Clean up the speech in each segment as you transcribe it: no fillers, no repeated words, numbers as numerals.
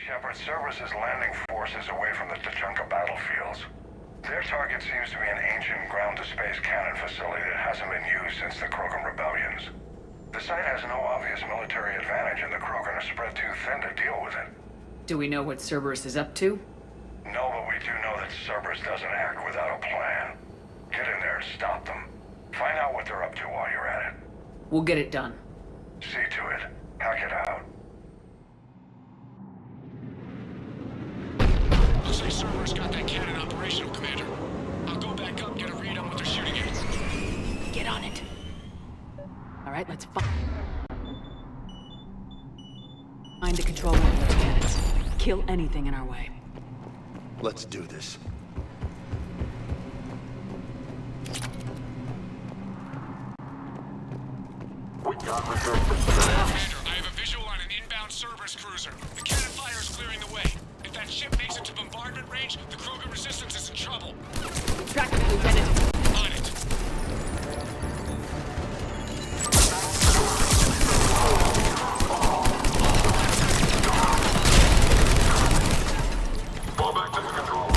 Shepard, Cerberus' landing force is away from the Tuchanka battlefields. Their target seems to be an ancient ground-to-space cannon facility that hasn't been used since the Krogan rebellions. The site has no obvious military advantage, and the Krogan are spread too thin to deal with it. Do we know what Cerberus is up to? No, but we do know that Cerberus doesn't act without a plan. Get in there and stop them. Find out what they're up to while you're at it. We'll get it done. See to it. Hack it out. Looks like Cerberus got that cannon operational, Commander. I'll go back up, get a read on what they're shooting at. Get on it. All right, let's find the control room of those cannons. Kill anything in our way. Let's do this. Commander, I have a visual on an inbound Cerberus cruiser. The cannon fire is clearing the way. If that ship makes it to bombardment range, the Krogan resistance is in trouble. Track it, Lieutenant. On it. Fall back to the control room.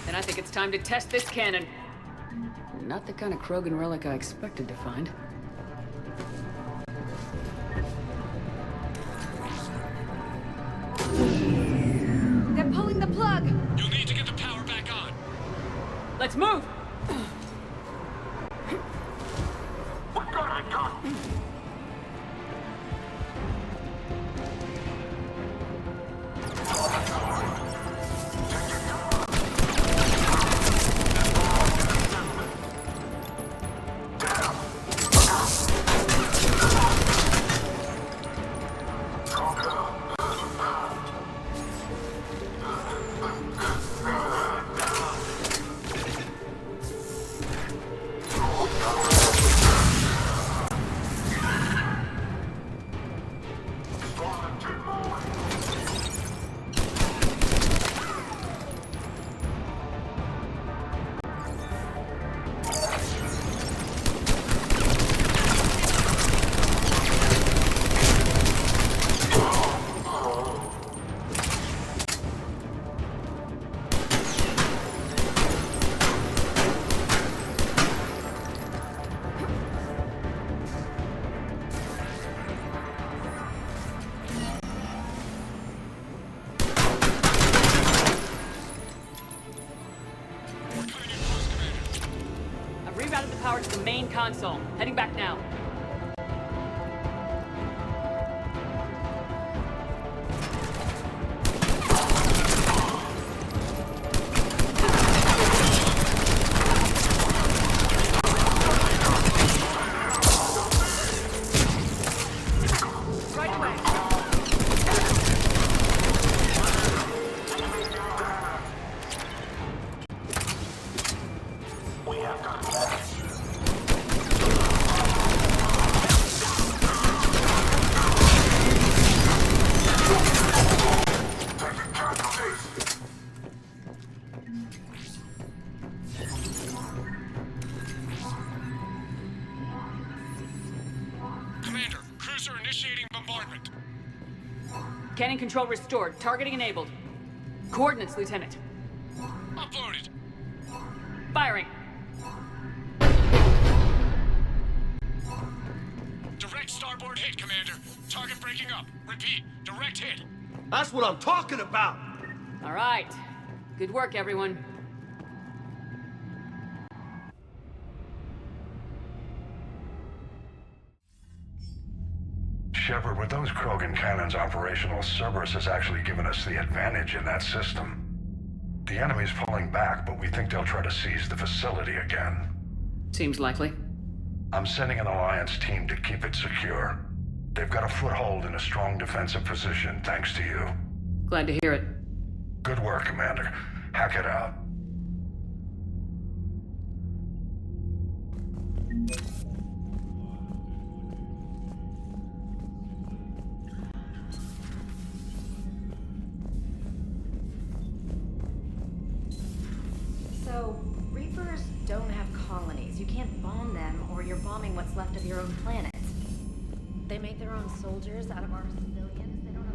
Then I think it's time to test this cannon. Not the kind of Krogan relic I expected to find. They're pulling the plug! You'll need to get the power back on. Let's move! We've got it done. Rerouted the power to the main console. Heading back now. Right away. We have got it. Commander, cruiser initiating bombardment. Cannon control restored. Targeting enabled. Coordinates, Lieutenant. Uploaded. Firing. Direct starboard hit, Commander. Target breaking up. Repeat, direct hit. That's what I'm talking about! All right. Good work, everyone. Shepard, with those Krogan cannons operational, Cerberus has actually given us the advantage in that system. The enemy's pulling back, but we think they'll try to seize the facility again. Seems likely. I'm sending an Alliance team to keep it secure. They've got a foothold in a strong defensive position, thanks to you. Glad to hear it. Good work, Commander. Hack it out. So, Reapers don't have colonies. You can't bomb them, or you're bombing what's left of your own planet. They make their own soldiers out of our civilians. They don't have...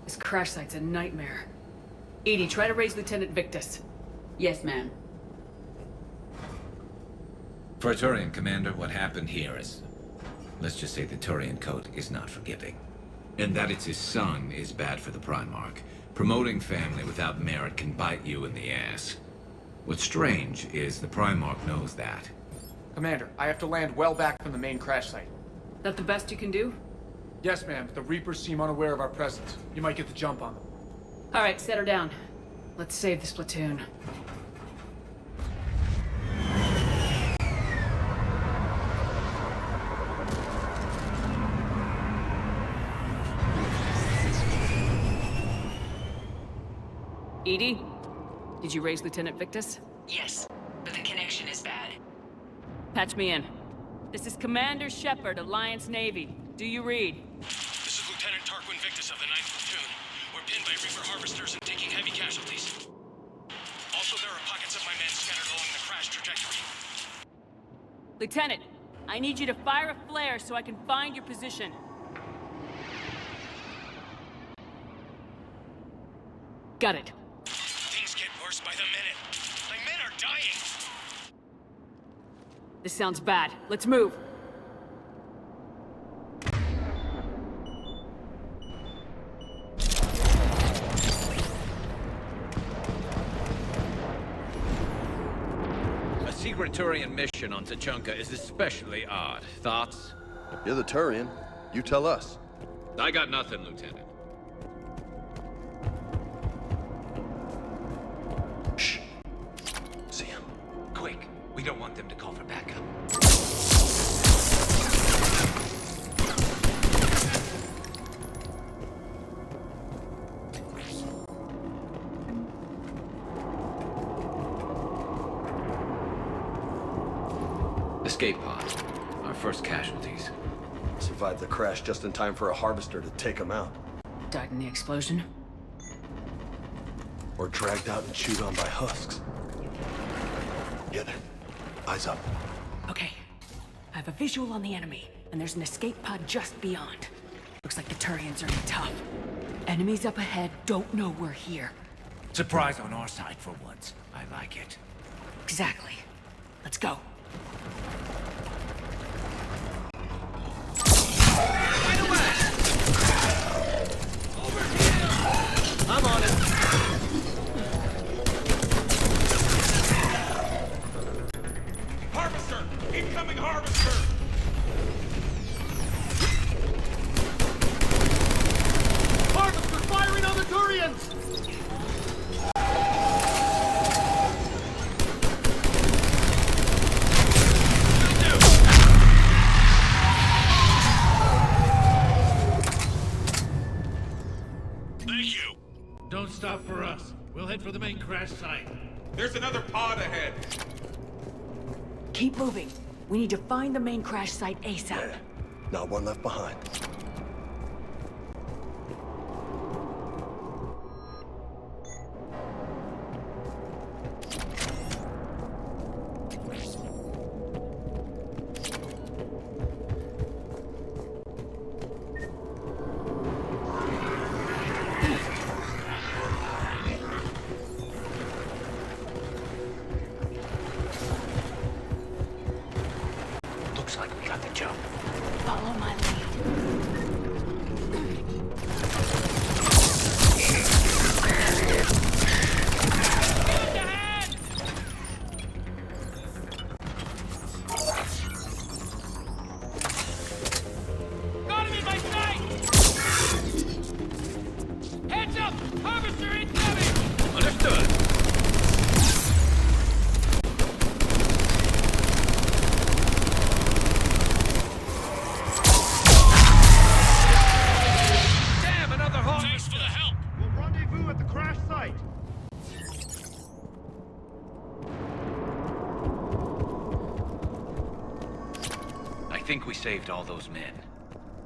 This crash site's a nightmare. Edie, try to raise Lieutenant Victus. Yes, ma'am. Praetorian Commander, what happened here is... Let's just say the Turian Code is not forgiving. And that it's his son is bad for the Primarch. Promoting family without merit can bite you in the ass. What's strange is the Primarch knows that. Commander, I have to land well back from the main crash site. That the best you can do? Yes, ma'am, but the Reapers seem unaware of our presence. You might get the jump on them. All right, set her down. Let's save this platoon. Edie, did you raise Lieutenant Victus? Yes, but the connection is bad. Patch me in. This is Commander Shepard, Alliance Navy. Do you read? This is Lieutenant Tarquin Victus of the 9th Platoon. We're pinned by Reaper harvesters and taking heavy casualties. Also, there are pockets of my men scattered along the crash trajectory. Lieutenant, I need you to fire a flare so I can find your position. Got it. Things get worse by the minute. My men are dying! This sounds bad. Let's move. A secret Turian mission on Tuchanka is especially odd. Thoughts? You're the Turian. You tell us. I got nothing, Lieutenant. Shh. See him. Quick, we don't want them to call for backup. Escape pod. Our first casualties. Survived the crash just in time for a harvester to take him out. Died in the explosion? Or dragged out and chewed on by husks. Get it. Eyes up. Okay. I have a visual on the enemy, and there's an escape pod just beyond. Looks like the Turians are tough. Enemies up ahead don't know we're here. Surprise on our side for once. I like it. Exactly. Let's go. I'm on it. Harvester! Incoming harvester! Harvester firing on the Turians! There's another pod ahead. Keep moving. We need to find the main crash site ASAP. Yeah. Not one left behind. Looks like we got the jump. Follow my lead. Got him in my sight! Heads up! Harvester incoming! Understood. Damn, another hawk! Thanks for the help! We'll rendezvous at the crash site. I think we saved all those men.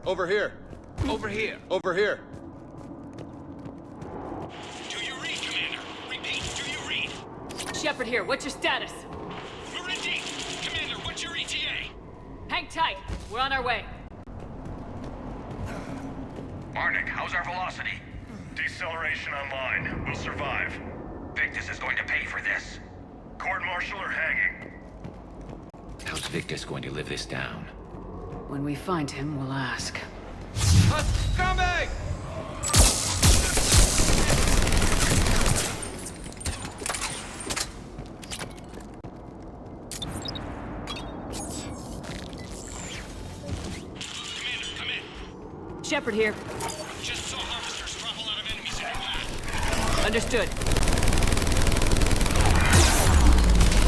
Over here. Over here. Over here. Do you read, Commander? Repeat, do you read? Shepard here, what's your status? We're in deep. Commander, what's your ETA? Hang tight. We're on our way. Marnik, how's our velocity? Deceleration online. We'll survive. Victus is going to pay for this. Court-martial or hanging? How's Victus going to live this down? When we find him, we'll ask. A scumbag! Commander, come in. Shepard here. Just saw harvesters drop a lot of enemies in your path. Understood.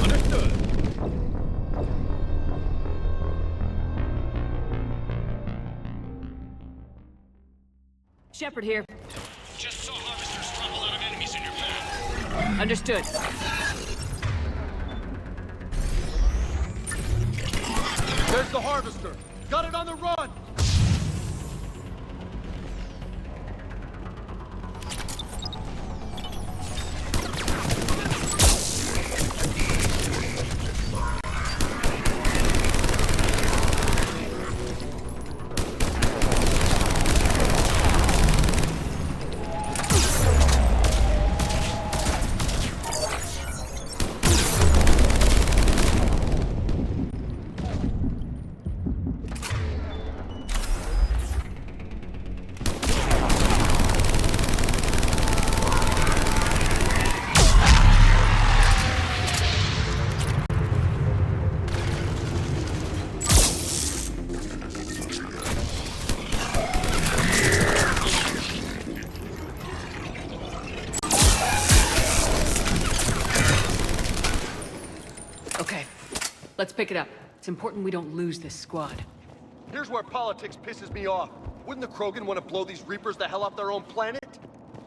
Understood. Shepard here. Just saw harvesters drop a lot of enemies in your path. Understood. There's the harvester. Got it on the run. Okay, let's pick it up. It's important we don't lose this squad. Here's where politics pisses me off. Wouldn't the Krogan want to blow these Reapers the hell off their own planet?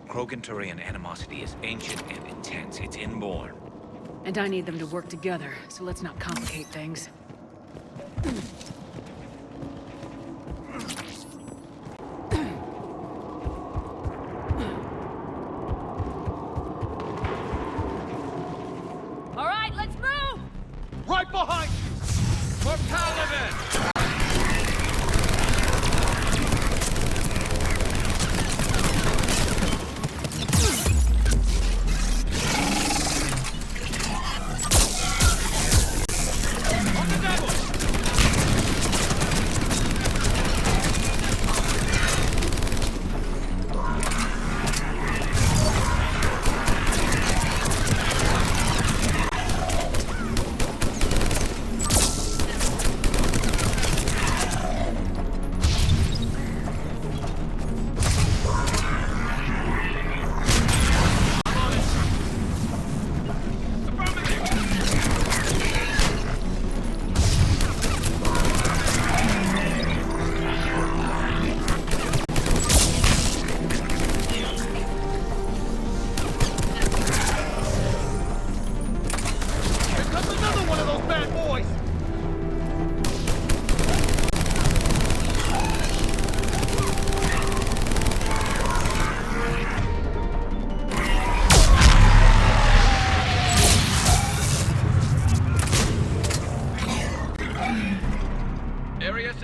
Krogan-Turian animosity is ancient and intense. It's inborn. And I need them to work together, so let's not complicate things. All right, let's move! Right behind you! For Paladin! On the devil!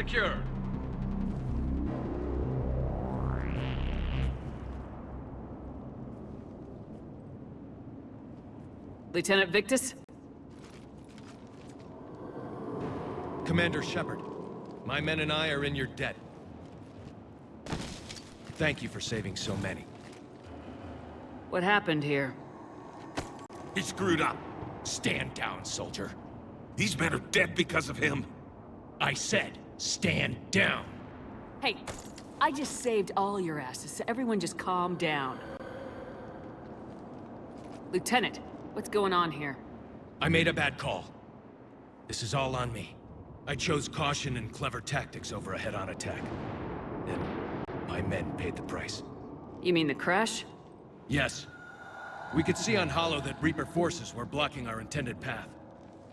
secure. Lieutenant Victus? Commander Shepard, my men and I are in your debt. Thank you for saving so many. What happened here? He screwed up. Stand down, soldier. These men are dead because of him. I said, stand down. Hey, I just saved all your asses, so everyone just calm down. Lieutenant, what's going on here? I made a bad call. This is all on me. I chose caution and clever tactics over a head-on attack. And my men paid the price. You mean the crash? Yes. We could see on Hollow that Reaper forces were blocking our intended path.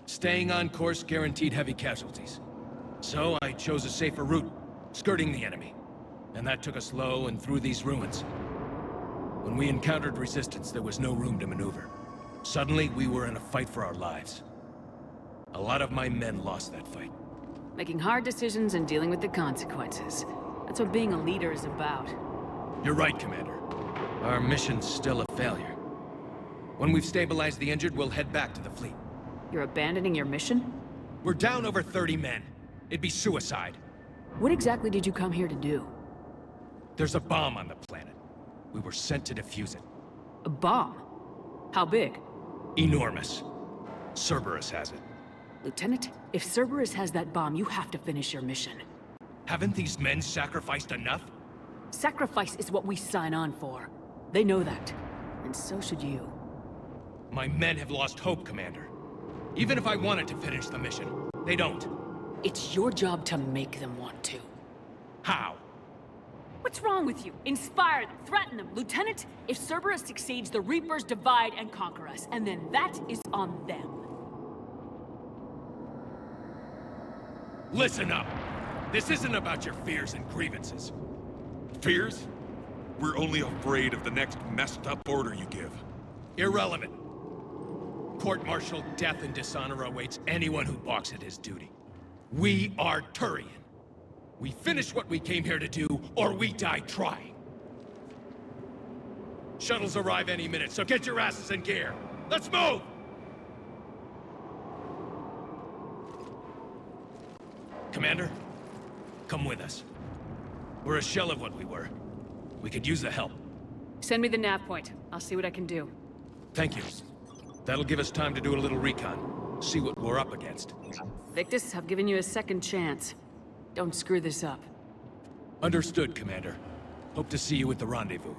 Staying on course guaranteed heavy casualties. So I chose a safer route, skirting the enemy. And that took us low and through these ruins. When we encountered resistance, there was no room to maneuver. Suddenly, we were in a fight for our lives. A lot of my men lost that fight. Making hard decisions and dealing with the consequences. That's what being a leader is about. You're right, Commander. Our mission's still a failure. When we've stabilized the injured, we'll head back to the fleet. You're abandoning your mission? We're down over 30 men. It'd be suicide. What exactly did you come here to do? There's a bomb on the planet. We were sent to defuse it. A bomb? How big? Enormous. Cerberus has it. Lieutenant, if Cerberus has that bomb, you have to finish your mission. Haven't these men sacrificed enough? Sacrifice is what we sign on for. They know that. And so should you. My men have lost hope, Commander. Even if I wanted to finish the mission, they don't. It's your job to make them want to. How? What's wrong with you? Inspire them, threaten them. Lieutenant, if Cerberus succeeds, the Reapers divide and conquer us, and then that is on them. Listen up! This isn't about your fears and grievances. Fears? We're only afraid of the next messed up order you give. Irrelevant. Court-martial death and dishonor awaits anyone who balks at his duty. We are Turian. We finish what we came here to do, or we die trying. Shuttles arrive any minute, so get your asses in gear. Let's move! Commander, come with us. We're a shell of what we were. We could use the help. Send me the nav point. I'll see what I can do. Thank you. That'll give us time to do a little recon. See what we're up against. Victus, I've given you a second chance. Don't screw this up. Understood, Commander. Hope to see you at the rendezvous.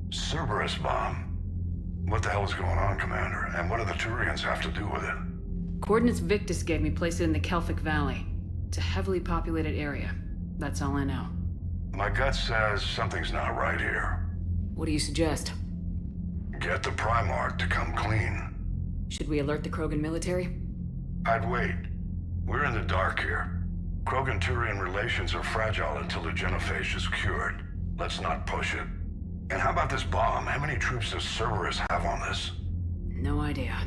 Cerberus bomb. What the hell is going on, Commander? And what do the Turians have to do with it? Coordinates Victus gave me place it in the Kelphic Valley. It's a heavily populated area. That's all I know. My gut says something's not right here. What do you suggest? Get the Primarch to come clean. Should we alert the Krogan military? I'd wait. We're in the dark here. Krogan-Turian relations are fragile until the genophage is cured. Let's not push it. And how about this bomb? How many troops does Cerberus have on this? No idea.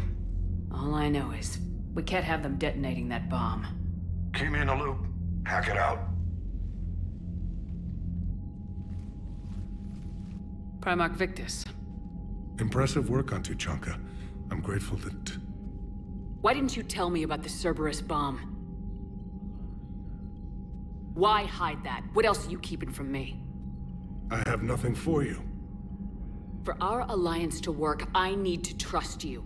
All I know is, we can't have them detonating that bomb. Keep me in the loop. Hack it out. Primarch Victus. Impressive work on Tuchanka. I'm grateful that... Why didn't you tell me about the Cerberus bomb? Why hide that? What else are you keeping from me? I have nothing for you. For our alliance to work, I need to trust you.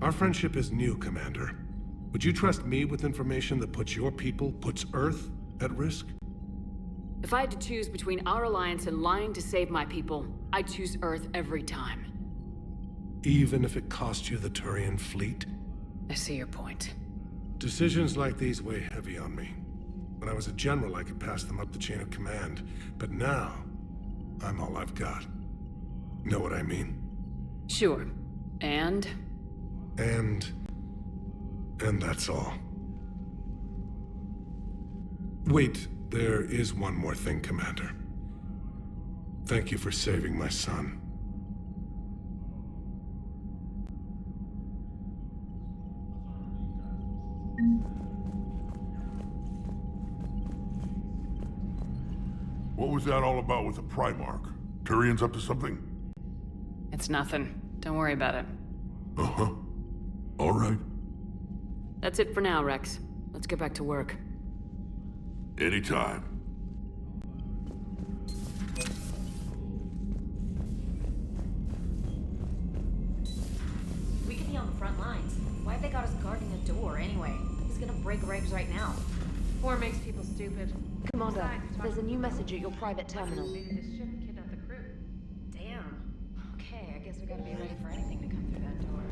Our friendship is new, Commander. Would you trust me with information that puts your people, puts Earth, at risk? If I had to choose between our alliance and lying to save my people, I'd choose Earth every time. Even if it cost you the Turian fleet? I see your point. Decisions like these weigh heavy on me. When I was a general, I could pass them up the chain of command. But now, I'm all I've got. Know what I mean? Sure. And that's all. Wait, there is one more thing, Commander. Thank you for saving my son. What was that all about with the Primarch? Turian's up to something? It's nothing. Don't worry about it. Uh-huh. All right. That's it for now, Rex. Let's get back to work. Anytime. We could be on the front lines. Why have they got us guarding a door anyway? He's gonna break regs right now. War makes people stupid. Commander, there's a new message at your private terminal. Maybe this ship kidnapped the crew. Damn. Okay, I guess we gotta be ready for anything to come through that door.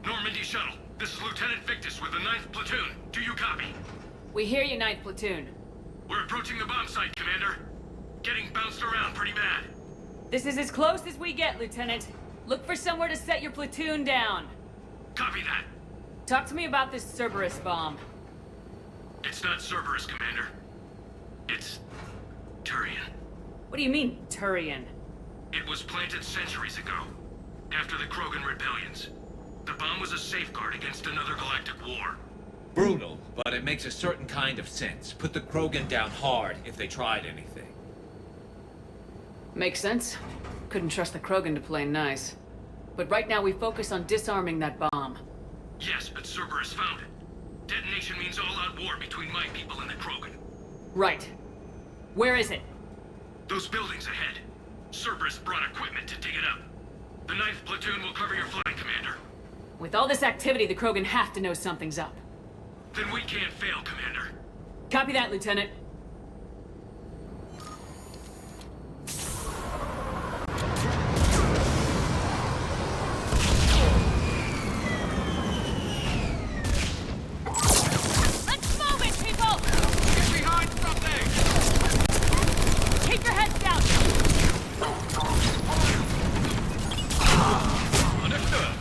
Normandy shuttle. This is Lieutenant Victus with the 9th Platoon. Do you copy? We hear you, 9th Platoon. We're approaching the bomb site, Commander. Getting bounced around pretty bad. This is as close as we get, Lieutenant. Look for somewhere to set your platoon down. Copy that. Talk to me about this Cerberus bomb. It's not Cerberus, Commander. It's Turian. What do you mean, Turian? It was planted centuries ago, after the Krogan rebellions. The bomb was a safeguard against another galactic war. Brutal, but it makes a certain kind of sense. Put the Krogan down hard if they tried anything. Makes sense. Couldn't trust the Krogan to play nice. But right now we focus on disarming that bomb. Yes, but Cerberus found it. Detonation means all-out war between my people and the Krogan. Right. Where is it? Those buildings ahead. Cerberus brought equipment to dig it up. The 9th Platoon will cover your flank, Commander. With all this activity, the Krogan have to know something's up. Then we can't fail, Commander. Copy that, Lieutenant. Let's move it, people! Get behind something! Keep your heads down! Understood.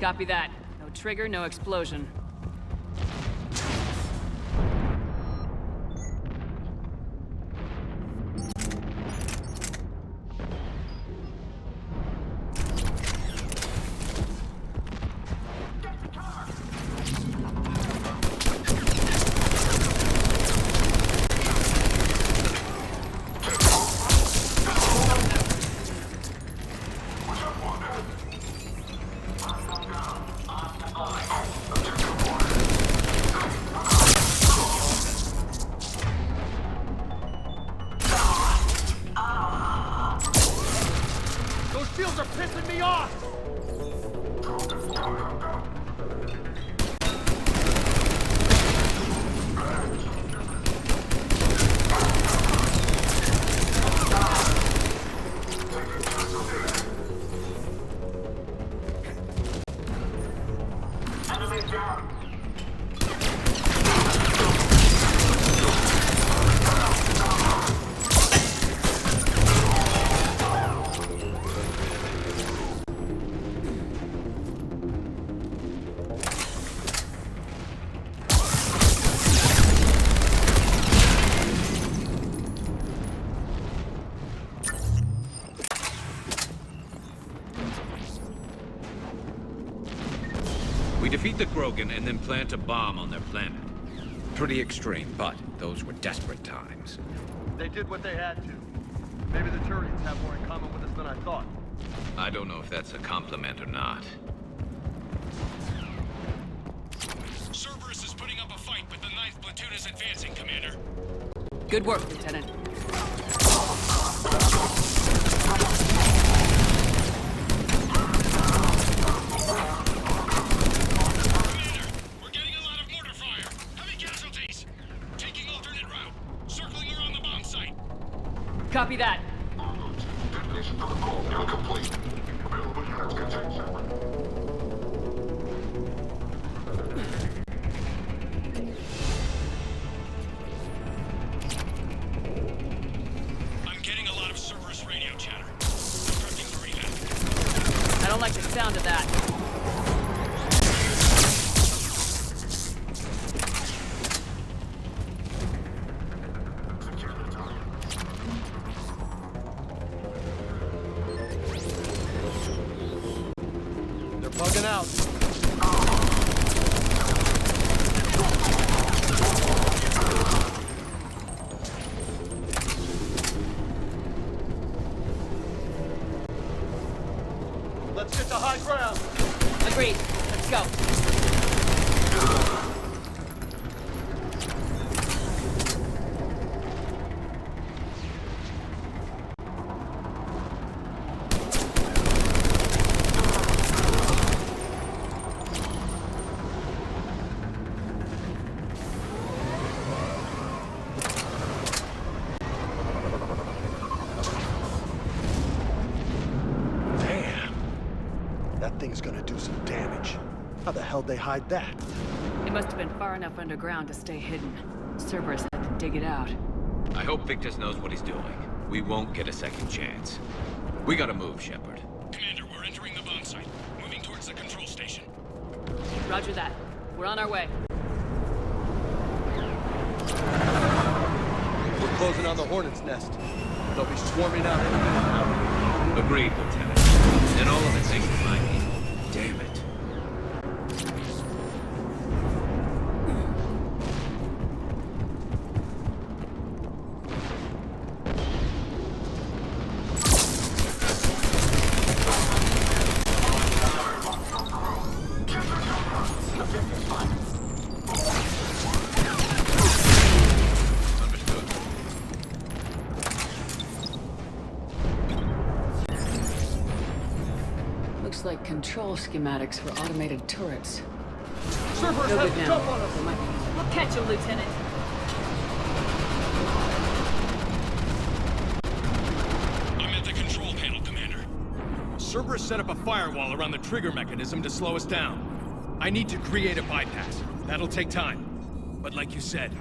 Copy that. No trigger, no explosion. fields are pissing me off! We defeat the Krogan and then plant a bomb on their planet. Pretty extreme, but those were desperate times. They did what they had to. Maybe the Turians have more in common with us than I thought. I don't know if that's a compliment or not. Cerberus is putting up a fight, but the 9th platoon is advancing, Commander. Good work, Lieutenant. Copy that. Detonation protocol nearly complete. Available units contain Shepard. I'm getting a lot of Cerberus radio chatter. Encrypting the readout. I don't like the sound of that. Bugging out. Let's get to high ground. Agreed. Let's go. That thing's gonna do some damage. How the hell they hide that? It must have been far enough underground to stay hidden. Cerberus had to dig it out. I hope Victus knows what he's doing. We won't get a second chance. We gotta move, Shepard. Commander, we're entering the bomb site. Moving towards the control station. Roger that. We're on our way. We're closing on the Hornet's nest. They'll be swarming out any minute now. Agreed, Lieutenant. And all of it's aimed at my people. Damn it. Like control schematics for automated turrets. Cerberus No has good to now. jump on us! We'll catch you, Lieutenant. I'm at the control panel, Commander. Cerberus set up a firewall around the trigger mechanism to slow us down. I need to create a bypass. That'll take time. But like you said,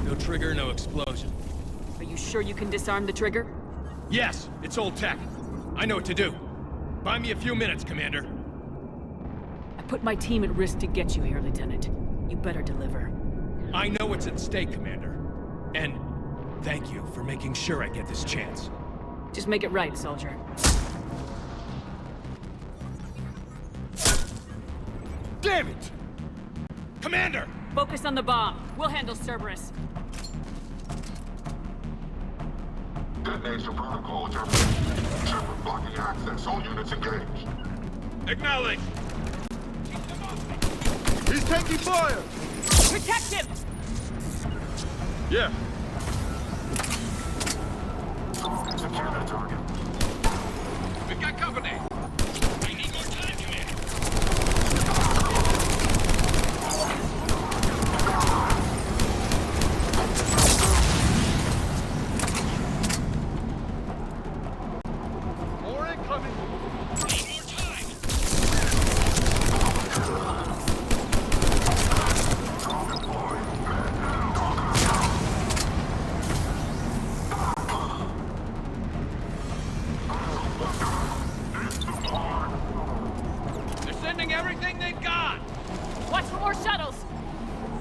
no trigger, no explosion. Are you sure you can disarm the trigger? Yes, it's old tech. I know what to do. Buy me a few minutes, Commander. I put my team at risk to get you here, Lieutenant. You better deliver. I know what's at stake, Commander. And thank you for making sure I get this chance. Just make it right, soldier. Damn it! Commander! Focus on the bomb. We'll handle Cerberus. Detonation protocol terminated. Shepard blocking access. All units engaged. Acknowledge! He's taking fire! Protect him! Yeah. Secure the target. We've got company! coming! Need more time! They're sending everything they've got! Watch for more shuttles!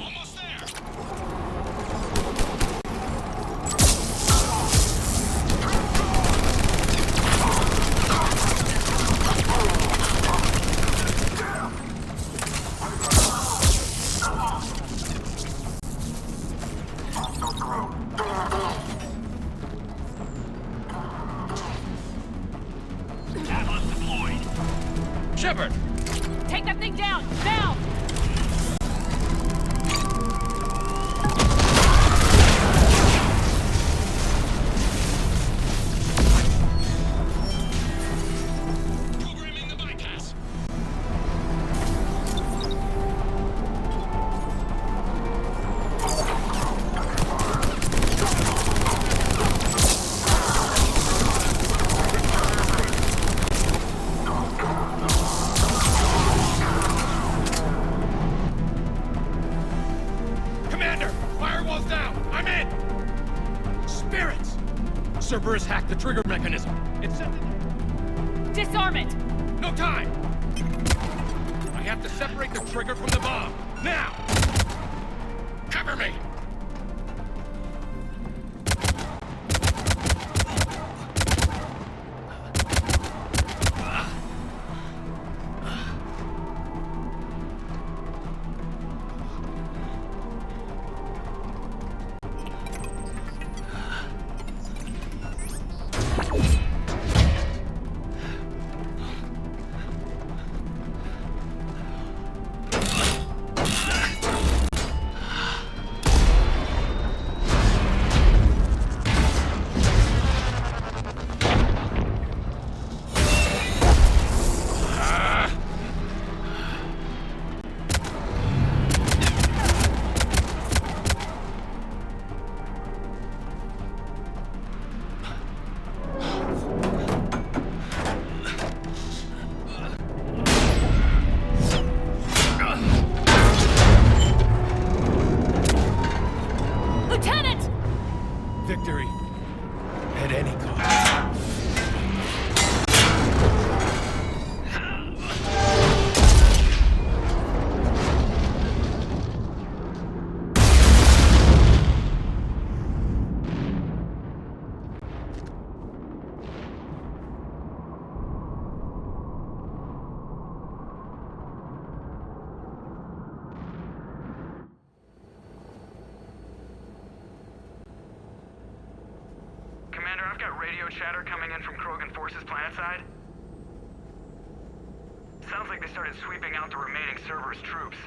Almost there! Shepard! Take that thing down! Now! Programming the bypass. Commander! Firewall's down! I'm in! Spirits! Cerberus hacked the trigger mechanism. It's sending... Disarm it! No time! I have to separate the trigger from the bomb. Now! Cover me! Lieutenant! Victory. At any cost. Commander, I've got radio chatter coming in from Krogan forces planetside. Sounds like they started sweeping out the remaining Cerberus troops.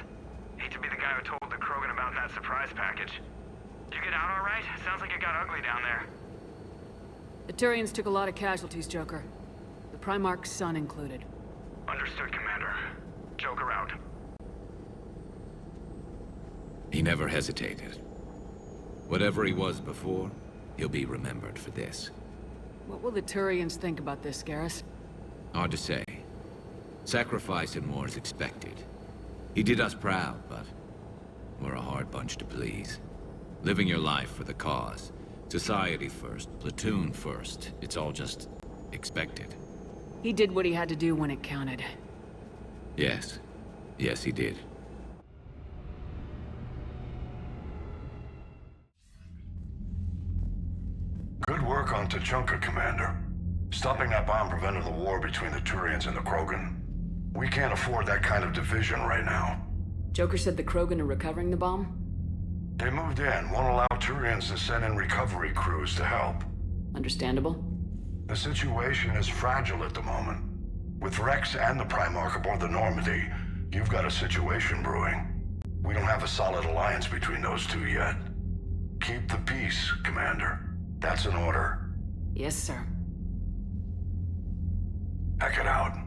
Hate to be the guy who told the Krogan about that surprise package. Did you get out all right? Sounds like it got ugly down there. The Turians took a lot of casualties, Joker. The Primarch's son included. Understood, Commander. Joker out. He never hesitated. Whatever he was before, he'll be remembered for this. What will the Turians think about this, Garrus? Hard to say. Sacrifice and more is expected. He did us proud, but we're a hard bunch to please. Living your life for the cause. Society first, platoon first. It's all just expected. He did what he had to do when it counted. Yes. Yes, he did. Good work on Tuchanka, Commander. Stopping that bomb prevented the war between the Turians and the Krogan. We can't afford that kind of division right now. Joker said the Krogan are recovering the bomb? They moved in, won't allow Turians to send in recovery crews to help. Understandable. The situation is fragile at the moment. With Rex and the Primarch aboard the Normandy, you've got a situation brewing. We don't have a solid alliance between those two yet. Keep the peace, Commander. That's an order. Yes, sir. Pack it out.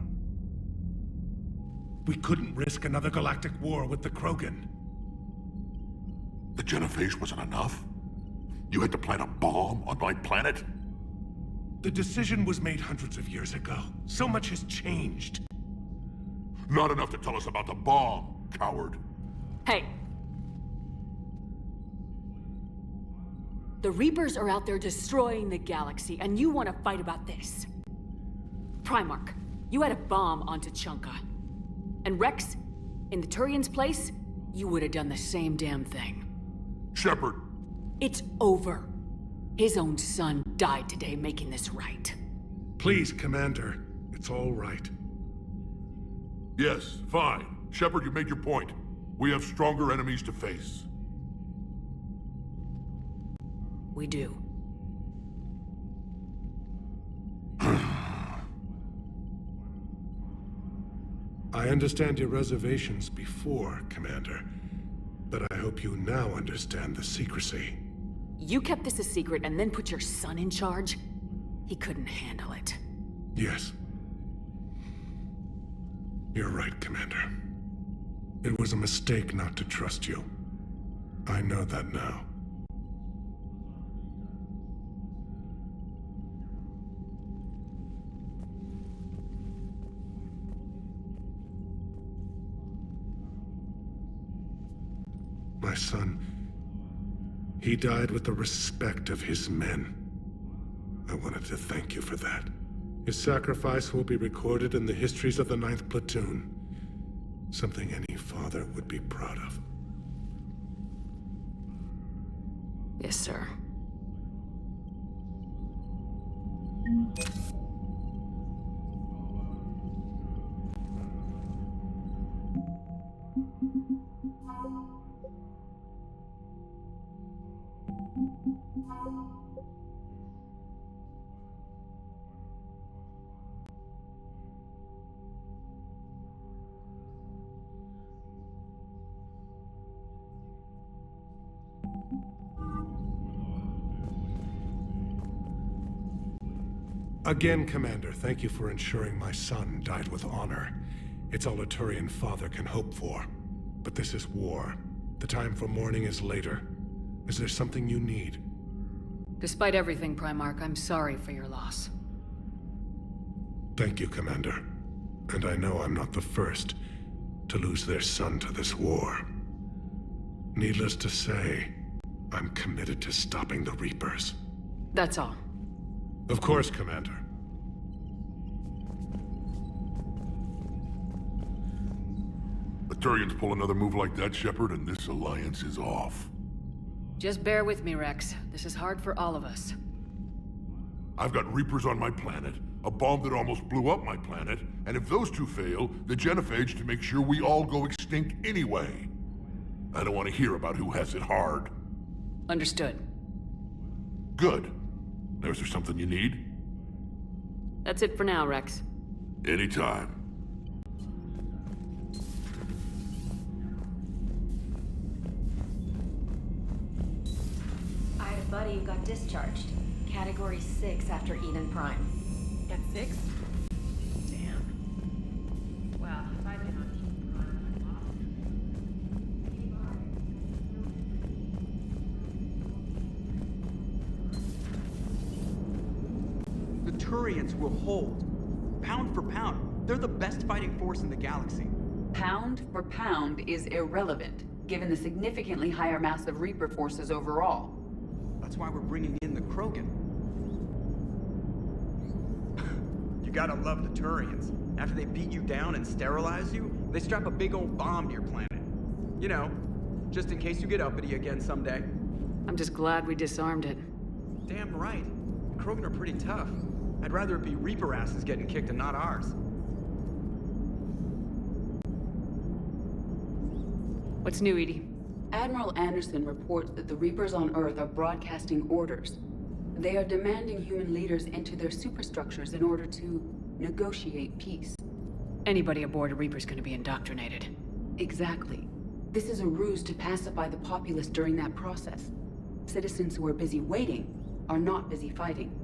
We couldn't risk another galactic war with the Krogan. The genophage wasn't enough? You had to plant a bomb on my planet? The decision was made hundreds of years ago. So much has changed. Not enough to tell us about the bomb, coward. Hey! The Reapers are out there destroying the galaxy, and you want to fight about this. Primarch, you had a bomb on Tuchanka. And Rex, in the Turian's place, you would have done the same damn thing. Shepard! It's over. His own son died today making this right. Please, Commander. It's all right. Yes, fine. Shepard, you made your point. We have stronger enemies to face. We do. I understand your reservations before, Commander. But I hope you now understand the secrecy. You kept this a secret and then put your son in charge? He couldn't handle it. Yes. You're right, Commander. It was a mistake not to trust you. I know that now. My son, he died with the respect of his men. I wanted to thank you for that. His sacrifice will be recorded in the histories of the 9th Platoon. Something any father would be proud of. Yes, sir. Again, Commander, thank you for ensuring my son died with honor. It's all a Turian father can hope for. But this is war. The time for mourning is later. Is there something you need? Despite everything, Primarch, I'm sorry for your loss. Thank you, Commander. And I know I'm not the first to lose their son to this war. Needless to say, I'm committed to stopping the Reapers. That's all. Of course, Commander. The Turians pull another move like that, Shepard, and this alliance is off. Just bear with me, Rex. This is hard for all of us. I've got Reapers on my planet, a bomb that almost blew up my planet, and if those two fail, the genophage to make sure we all go extinct anyway. I don't want to hear about who has it hard. Understood. Good. Is there something you need? That's it for now, Rex. Anytime. I had a buddy who got discharged. Category 6 after Eden Prime. At 6? Damn. Well, if I'd been on Eden Prime, The Turians will hold. Pound for pound, they're the best fighting force in the galaxy. Pound for pound is irrelevant, given the significantly higher mass of Reaper forces overall. That's why we're bringing in the Krogan. You gotta love the Turians. After they beat you down and sterilize you, they strap a big old bomb to your planet. You know, just in case you get uppity again someday. I'm just glad we disarmed it. Damn right. The Krogan are pretty tough. I'd rather it be Reaper asses getting kicked and not ours. What's new, Edie? Admiral Anderson reports that the Reapers on Earth are broadcasting orders. They are demanding human leaders into their superstructures in order to negotiate peace. Anybody aboard a Reaper's gonna be indoctrinated. Exactly. This is a ruse to pacify the populace during that process. Citizens who are busy waiting are not busy fighting.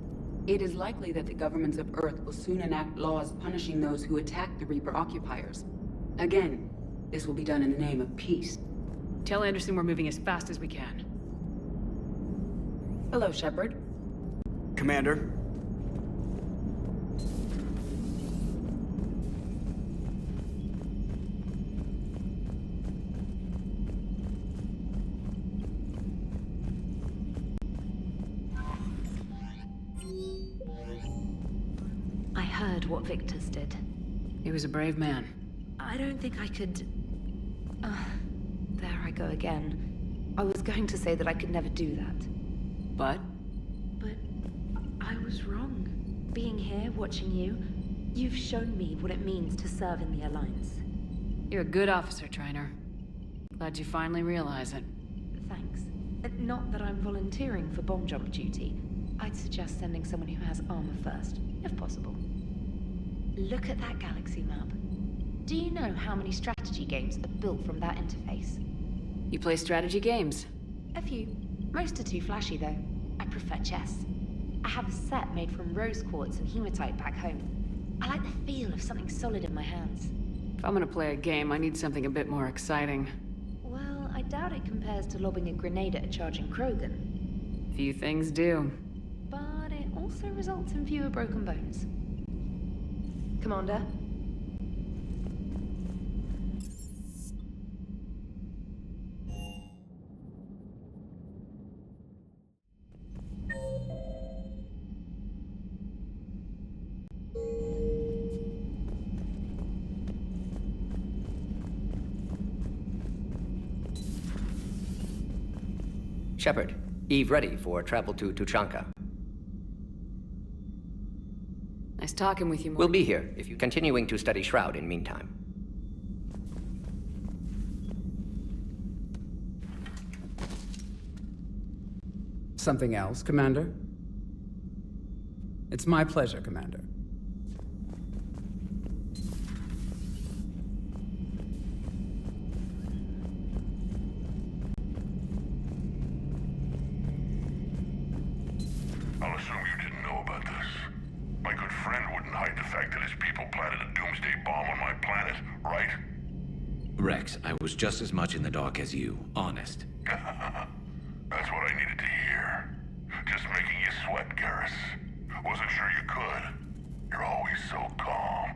It is likely that the governments of Earth will soon enact laws punishing those who attack the Reaper occupiers. Again, this will be done in the name of peace. Tell Anderson we're moving as fast as we can. Hello, Shepard. Commander, heard what Victor's did. He was a brave man. I don't think I could... there I go again. I was going to say that I could never do that. But? But I was wrong. Being here, watching you, you've shown me what it means to serve in the Alliance. You're a good officer, Trainer. Glad you finally realize it. Thanks. Not that I'm volunteering for bomb jump duty. I'd suggest sending someone who has armor first, if possible. Look at that galaxy map. Do you know how many strategy games are built from that interface? You play strategy games? A few. Most are too flashy, though. I prefer chess. I have a set made from rose quartz and hematite back home. I like the feel of something solid in my hands. If I'm gonna play a game, I need something a bit more exciting. Well, I doubt it compares to lobbing a grenade at a charging Krogan. Few things do. But it also results in fewer broken bones. Commander? Shepard, Eve ready for travel to Tuchanka. Nice talking with you, We'll be here if you're continuing to study Shroud in meantime. Something else, Commander? It's my pleasure, Commander. I'll assume you didn't know about this. My good friend wouldn't hide the fact that his people planted a doomsday bomb on my planet, right? Rex, I was just as much in the dark as you, honest. That's what I needed to hear. Just making you sweat, Garrus. Wasn't sure you could. You're always so calm.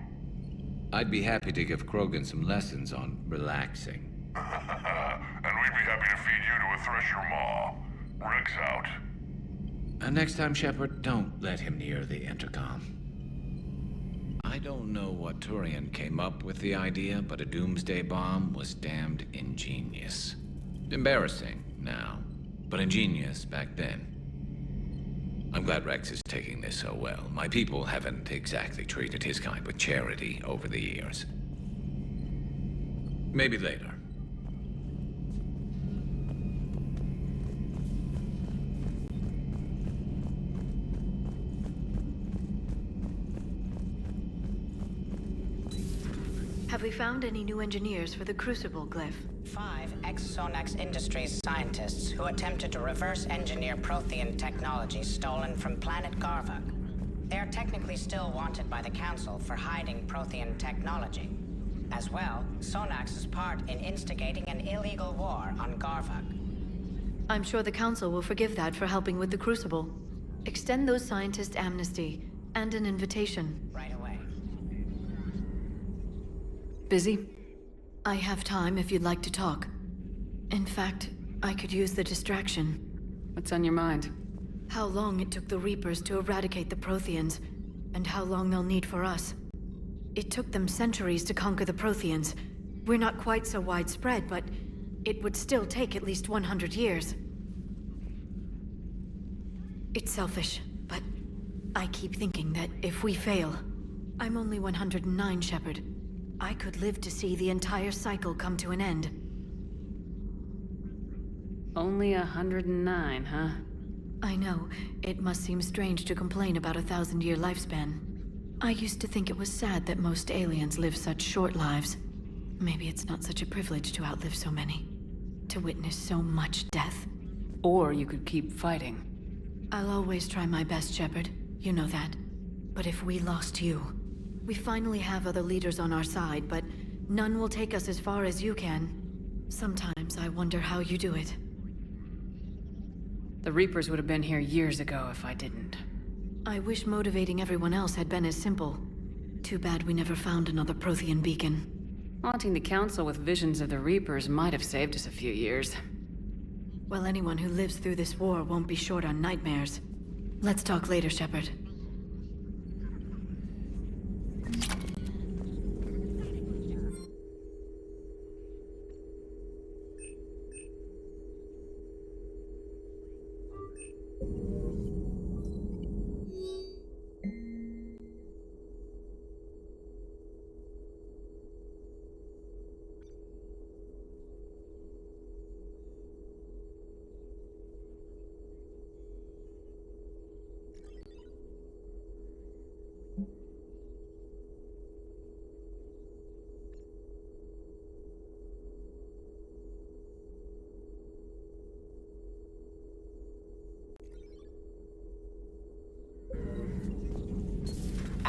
I'd be happy to give Krogan some lessons on relaxing. And we'd be happy to feed you to a Thresher Maw. Rex out. And next time, Shepard, don't let him near the intercom. I don't know what Turian came up with the idea, but a doomsday bomb was damned ingenious. Embarrassing now, but ingenious back then. I'm glad Rex is taking this so well. My people haven't exactly treated his kind with charity over the years. Maybe later. Have we found any new engineers for the Crucible glyph? 5 ex-Sonax Industries scientists who attempted to reverse engineer Prothean technology stolen from planet Garvug. They are technically still wanted by the Council for hiding Prothean technology. As well, Sonax's part in instigating an illegal war on Garvug. I'm sure the Council will forgive that for helping with the Crucible. Extend those scientists amnesty and an invitation. Right away. Busy? I have time if you'd like to talk. In fact, I could use the distraction. What's on your mind? How long it took the Reapers to eradicate the Protheans, and how long they'll need for us. It took them centuries to conquer the Protheans. We're not quite so widespread, but it would still take at least 100 years. It's selfish, but I keep thinking that if we fail... I'm only 109, Shepard. I could live to see the entire cycle come to an end. Only 109, huh? I know. It must seem strange to complain about a 1,000-year lifespan. I used to think it was sad that most aliens live such short lives. Maybe it's not such a privilege to outlive so many. To witness so much death. Or you could keep fighting. I'll always try my best, Shepard. You know that. But if we lost you... We finally have other leaders on our side, but none will take us as far as you can. Sometimes I wonder how you do it. The Reapers would have been here years ago if I didn't. I wish motivating everyone else had been as simple. Too bad we never found another Prothean beacon. Haunting the Council with visions of the Reapers might have saved us a few years. Well, anyone who lives through this war won't be short on nightmares. Let's talk later, Shepard.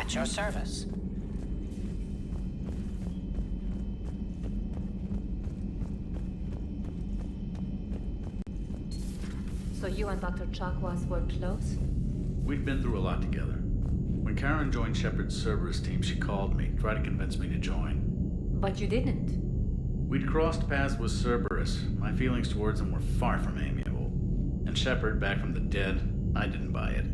At your service. So you and Dr. Chakwas were close? We'd been through a lot together. When Karen joined Shepard's Cerberus team, she called me, tried to convince me to join. But you didn't. We'd crossed paths with Cerberus. My feelings towards him were far from amiable. And Shepard, back from the dead, I didn't buy it.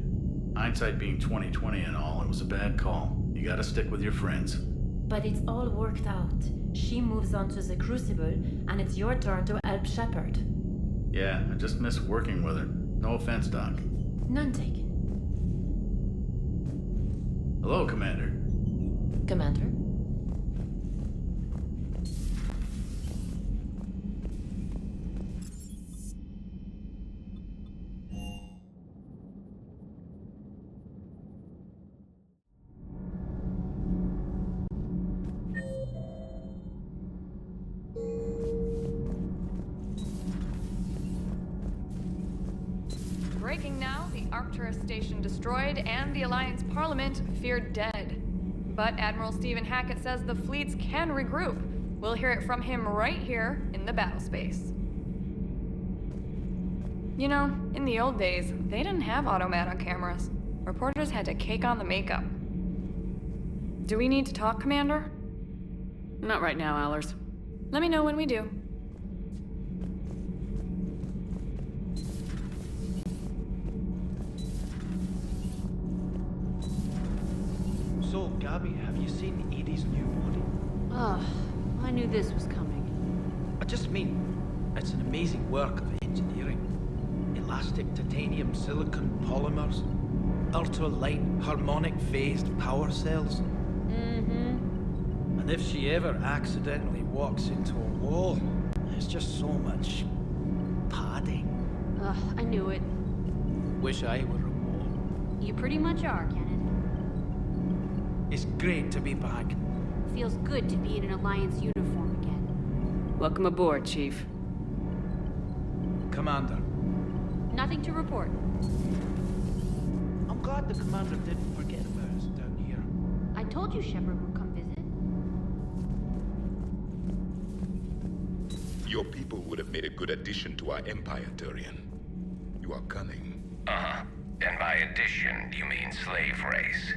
Hindsight being 20/20 and all, it was a bad call. You gotta stick with your friends. But it's all worked out. She moves on to the Crucible, and it's your turn to help Shepard. Yeah, I just miss working with her. No offense, Doc. None taken. Hello, Commander. Commander? Breaking now, the Arcturus station destroyed and the Alliance Parliament feared dead. But Admiral Stephen Hackett says the fleets can regroup. We'll hear it from him right here in the battle space. You know, in the old days, they didn't have automat on cameras. Reporters had to cake on the makeup. Do we need to talk, Commander? Not right now, Allers. Let me know when we do. So, Gabby, have you seen Edie's new body? Ugh, I knew this was coming. I just mean, it's an amazing work of engineering. Elastic titanium silicon polymers, ultra-light harmonic phased power cells. Mm-hmm. And if she ever accidentally walks into a wall, there's just so much padding. Ugh, I knew it. Wish I were a wall. You pretty much are, Kenneth. It's great to be back. Feels good to be in an Alliance uniform again. Welcome aboard, Chief. Commander. Nothing to report. I'm glad the Commander didn't forget about us down here. I told you Shepard would come visit. Your people would have made a good addition to our empire, Turian. You are cunning. Uh-huh. And by addition, you mean slave race?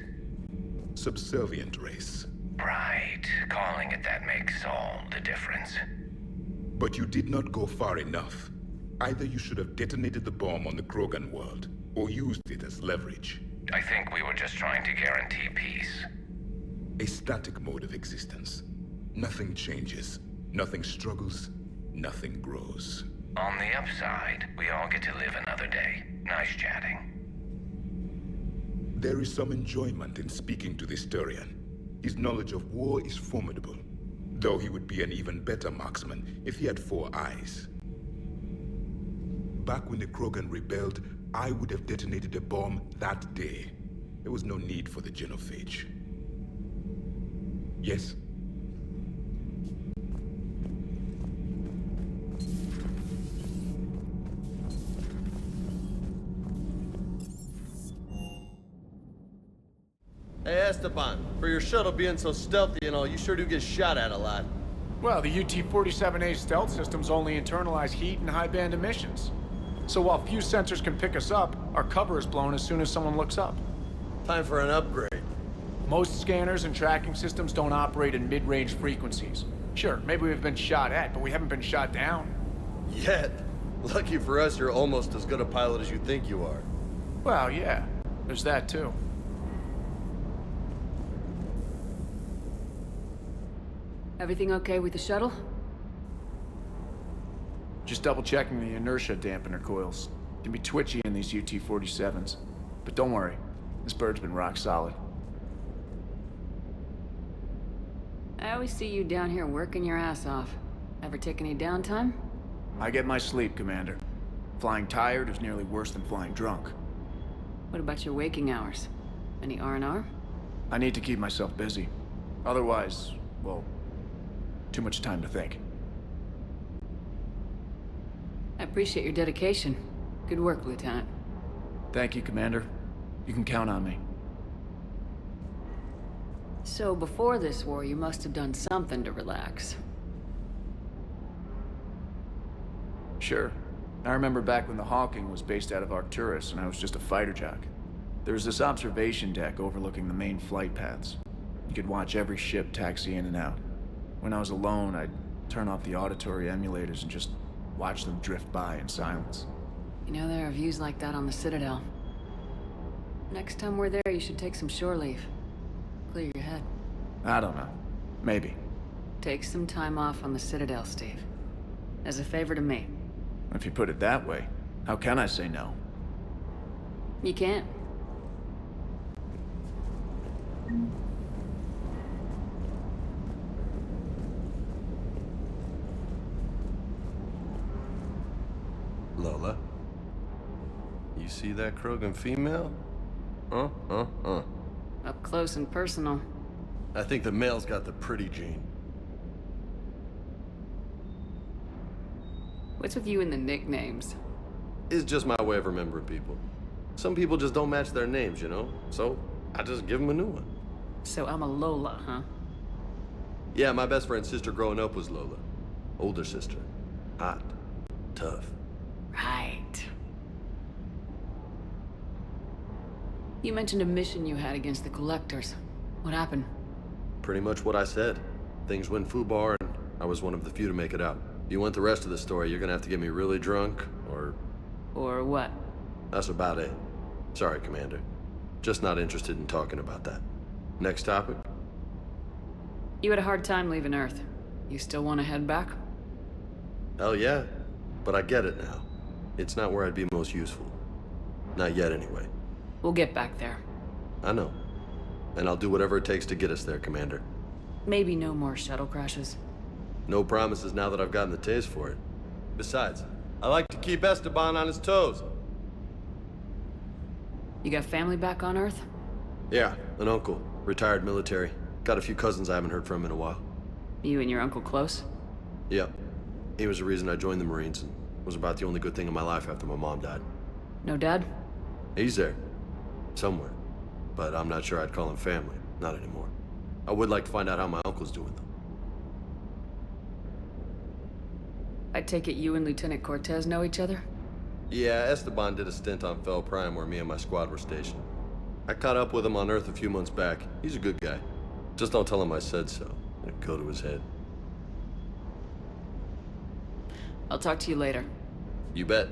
Subservient race. Right. Calling it that makes all the difference. But you did not go far enough. Either you should have detonated the bomb on the Krogan world, or used it as leverage. I think we were just trying to guarantee peace. A static mode of existence. Nothing changes, nothing struggles, nothing grows. On the upside, we all get to live another day. Nice chatting. There is some enjoyment in speaking to this Turian. His knowledge of war is formidable, though he would be an even better marksman if he had 4 eyes. Back when the Krogan rebelled, I would have detonated a bomb that day. There was no need for the genophage. Yes? Hey, Esteban, for your shuttle being so stealthy and all, you sure do get shot at a lot. Well, the UT-47A stealth systems only internalize heat and high-band emissions. So while few sensors can pick us up, our cover is blown as soon as someone looks up. Time for an upgrade. Most scanners and tracking systems don't operate in mid-range frequencies. Sure, maybe we've been shot at, but we haven't been shot down. Yet. Lucky for us, you're almost as good a pilot as you think you are. Well, yeah. There's that, too. Everything okay with the shuttle? Just double-checking the inertia dampener coils. Can be twitchy in these UT-47s. But don't worry, this bird's been rock solid. I always see you down here working your ass off. Ever take any downtime? I get my sleep, Commander. Flying tired is nearly worse than flying drunk. What about your waking hours? Any R&R? I need to keep myself busy. Otherwise, well, too much time to think. I appreciate your dedication. Good work, Lieutenant. Thank you, Commander. You can count on me. So before this war, you must have done something to relax. Sure. I remember back when the Hawking was based out of Arcturus and I was just a fighter jock. There was this observation deck overlooking the main flight paths. You could watch every ship taxi in and out. When I was alone, I'd turn off the auditory emulators and just watch them drift by in silence. You know, there are views like that on the Citadel. Next time we're there, you should take some shore leave. Clear your head. I don't know. Maybe. Take some time off on the Citadel, Steve. As a favor to me. If you put it that way, how can I say no? You can't. Lola? You see that Krogan female? Up close and personal. I think the male's got the pretty gene. What's with you and the nicknames? It's just my way of remembering people. Some people just don't match their names, you know? So, I just give them a new one. So I'm a Lola, huh? Yeah, my best friend's sister growing up was Lola. Older sister. Hot. Tough. Right. You mentioned a mission you had against the Collectors. What happened? Pretty much what I said. Things went foobar, and I was one of the few to make it out. If you want the rest of the story, you're gonna have to get me really drunk, or... Or what? That's about it. Sorry, Commander. Just not interested in talking about that. Next topic? You had a hard time leaving Earth. You still want to head back? Hell yeah. But I get it now. It's not where I'd be most useful. Not yet, anyway. We'll get back there. I know. And I'll do whatever it takes to get us there, Commander. Maybe no more shuttle crashes. No promises now that I've gotten the taste for it. Besides, I like to keep Esteban on his toes. You got family back on Earth? Yeah, an uncle. Retired military. Got a few cousins I haven't heard from in a while. You and your uncle close? Yep. He was the reason I joined the Marines and was about the only good thing in my life after my mom died. No dad? He's there. Somewhere. But I'm not sure I'd call him family. Not anymore. I would like to find out how my uncle's doing, though. I take it you and Lieutenant Cortez know each other? Yeah, Esteban did a stint on Fel Prime where me and my squad were stationed. I caught up with him on Earth a few months back. He's a good guy. Just don't tell him I said so. It'll go to his head. I'll talk to you later. You bet.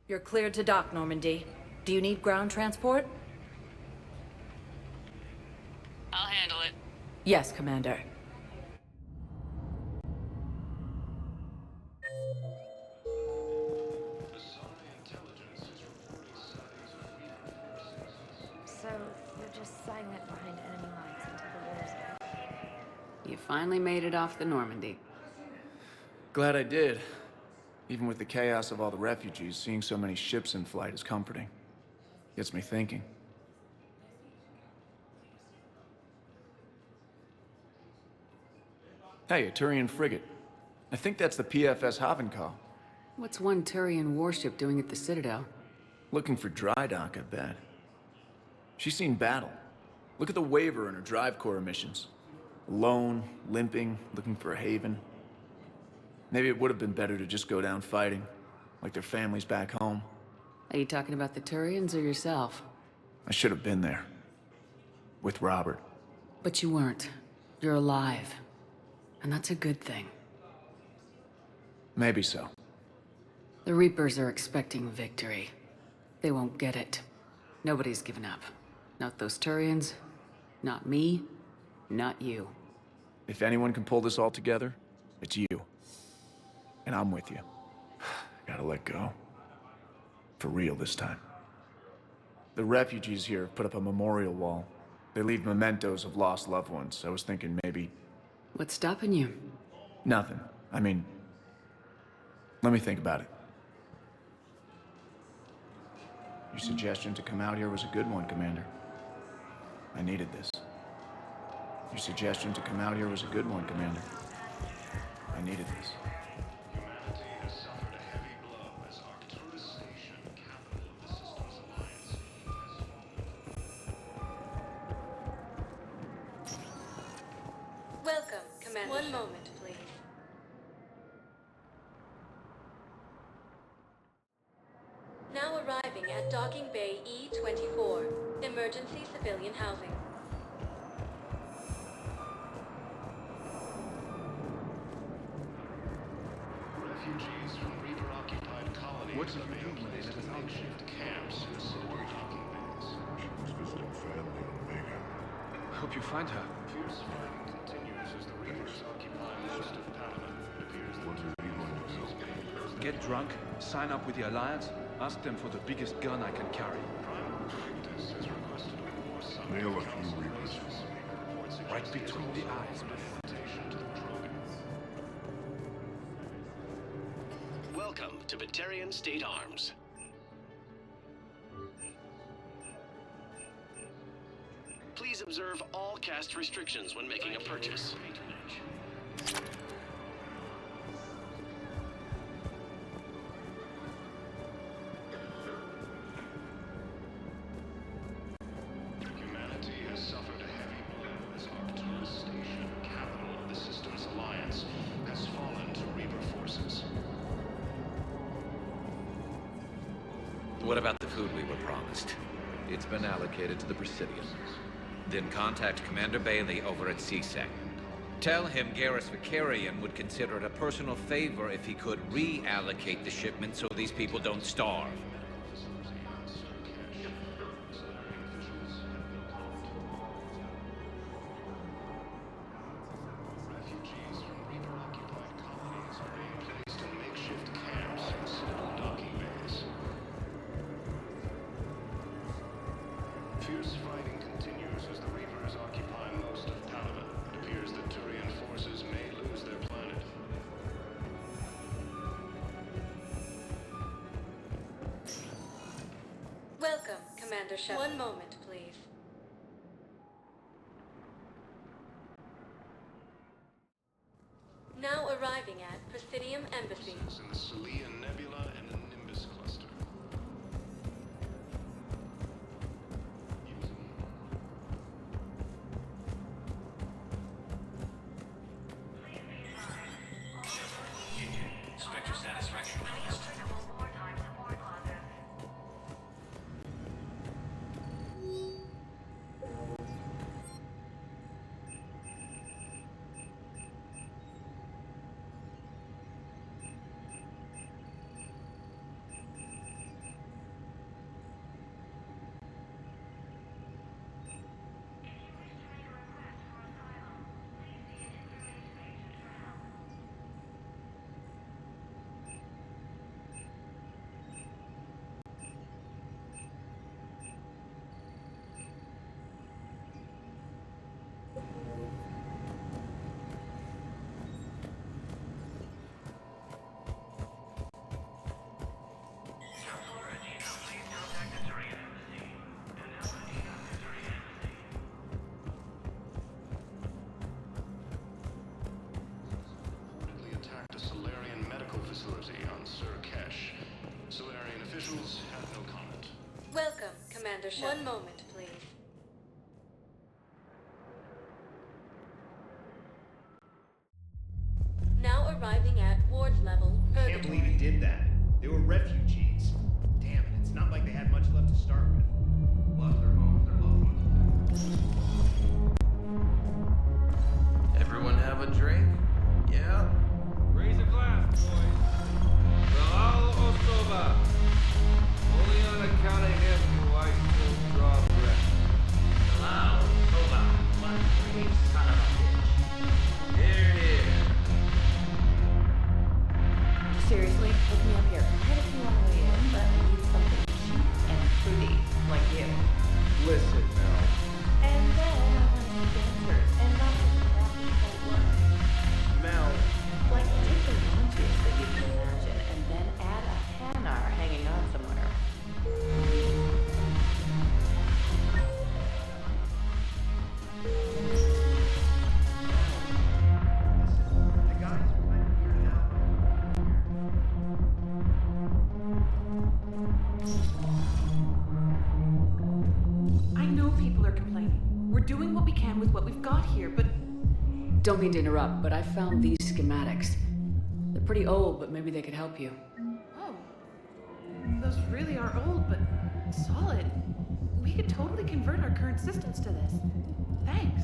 You're cleared to dock, Normandy. Do you need ground transport? I'll handle it. Yes, Commander. So, you're just silent behind enemy lines until the war's over. You finally made it off the Normandy. Glad I did. Even with the chaos of all the refugees, seeing so many ships in flight is comforting. Gets me thinking. Hey, a Turian frigate. I think that's the PFS Havenkal. What's one Turian warship doing at the Citadel? Looking for dry dock, I bet. She's seen battle. Look at the waiver in her drive core emissions. Alone, limping, looking for a haven. Maybe it would have been better to just go down fighting, like their families back home. Are you talking about the Turians or yourself? I should have been there. With Robert. But you weren't. You're alive. And that's a good thing. Maybe so. The Reapers are expecting victory. They won't get it. Nobody's given up. Not those Turians, not me, not you. If anyone can pull this all together, it's you. And I'm with you. Gotta let go. For real this time. The refugees here have put up a memorial wall. They leave mementos of lost loved ones. I was thinking maybe... What's stopping you? Nothing. I mean... Let me think about it. Your suggestion to come out here was a good one, Commander. I needed this. Your suggestion to come out here was a good one, Commander. I needed this. Humanity has suffered a heavy blow as Arcturus Station, capital of the Systems Alliance, has fallen. Welcome, Commander. One moment, please. Now arriving at Docking Bay E-24, emergency civilian housing. Refugees from Reaper-occupied colonies are being placed in makeshift camps in suitable docking bays. She was visiting family on Omega. Hope you find her. Fierce fighting continues as the Reapers occupy most of Panama. It appears that What are we going to do? get drunk, sign up with the Alliance, ask them for the biggest gun I can carry. Prime Practice has requested a war summit. Nail a few Reapers. Right between the eyes, man. To the Krogan. Welcome to Batarian State Arms. Please observe all caste restrictions when making a purchase. Humanity has suffered a heavy blow as Arcturus Station, capital of the Systems Alliance, has fallen to Reaper forces. What about the food we were promised? It's been allocated to the Presidium. Then contact Commander Bailey over at CSEC. Tell him Garrus Vicarian would consider it a personal favor if he could reallocate the shipment so these people don't starve. Refugees from Reaper-occupied colonies are being placed in makeshift camps in suitable docking bays. Fierce fighting continues as the Reapers occupy most of Panama. It appears that Turian forces may lose their planet. Welcome, Commander Shepard. One moment, please. Now arriving at Presidium Embassy. In the Celian Nebula and the Nimbus Cluster. Inspector satisfaction list. Welcome, Commander Shepard. One moment, please. Now arriving at Ward's level, I can't believe he did that. They were refugees. Damn it, it's not like they had much left to start with. Lost their homes, their loved ones. Everyone have a drink? Yeah? Raise a glass, boys. Rahal Osova. Only on account of him do I still draw breath. Hello, Soba. One brave son of a bitch. Here, here. Seriously, look me up here. I had a few on the way in, but I need something cheap and fruity, like you. Listen, Mel. And then I want to dancers, and not just crappy old work. Mel. Like, take the launches that you can imagine, and then add a Hanar hanging on somewhere. The guys are kind of weirded out. I know people are complaining. We're doing what we can with what we've got here, but Don't mean to interrupt, but I found these schematics. They're pretty old, but maybe they could help you. oh, those really are old, but solid. We could totally convert our current systems to this. Thanks.